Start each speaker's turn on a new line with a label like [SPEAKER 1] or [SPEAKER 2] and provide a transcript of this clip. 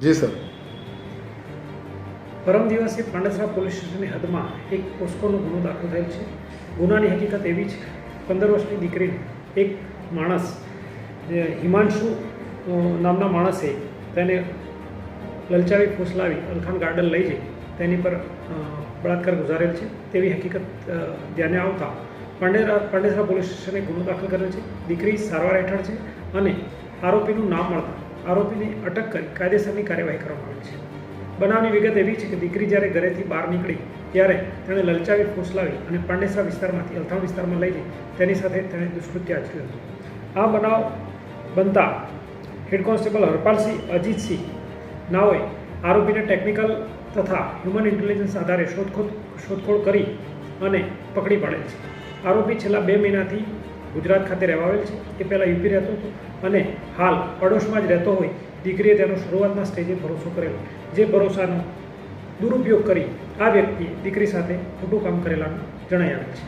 [SPEAKER 1] જી sir.
[SPEAKER 2] પરમ દિવસે Pandesara police સ્ટેશનની હદમાં એક પોસ્કોનો ગુનો દાખલ થયેલ છે. ગુનાની હકીકત એવી છે, 15 વર્ષની દીકરીને એક માણસ હિમાંશુ નામના માણસે તેને લલચાવી ફૂસલાવી અલખાન ગાર્ડન લઈ જઈ તેની પર બળાત્કાર ગુજારેલ છે તેવી હકીકત ધ્યાને આવતા પાંડેસરા પોલીસ સ્ટેશને ગુનો દાખલ કરેલ છે. દીકરી સારવાર હેઠળ છે અને આરોપીનું નામ મળતા આરોપીને અટક કરી કાયદેસરની કાર્યવાહી કરવામાં આવી છે. બનાવની વિગત એવી છે કે દીકરી જ્યારે ઘરેથી બહાર નીકળી ત્યારે તેણે લલચાવી ફૂસલાવી અને પાંડેસરા વિસ્તારમાંથી અલથાણ વિસ્તારમાં લઈ જઈ તેની સાથે તેણે દુષ્કૃત્ય આચર્યું હતું. આ બનાવ બનતા હેડ કોન્સ્ટેબલ હરપાલસિંહ અજીતસિંહ નાઓએ આરોપીને ટેકનિકલ તથા હ્યુમન ઇન્ટેલિજન્સ આધારે શોધખોળ કરી અને પકડી પાડેલ છે. આરોપી છેલ્લા 2 મહિનાથી ગુજરાત ખાતે રહેવા આવેલ છે. એ પહેલાં યુપી રહેતો હતો અને હાલ પડોશમાં જ રહેતો હોય દીકરીએ તેનો શરૂઆતના સ્ટેજે ભરોસો કરેલો, જે ભરોસાનો દુરુપયોગ કરી આ વ્યક્તિએ દીકરી સાથે ખોટું કામ કરેલાનું જણાઈ આવેલ છે.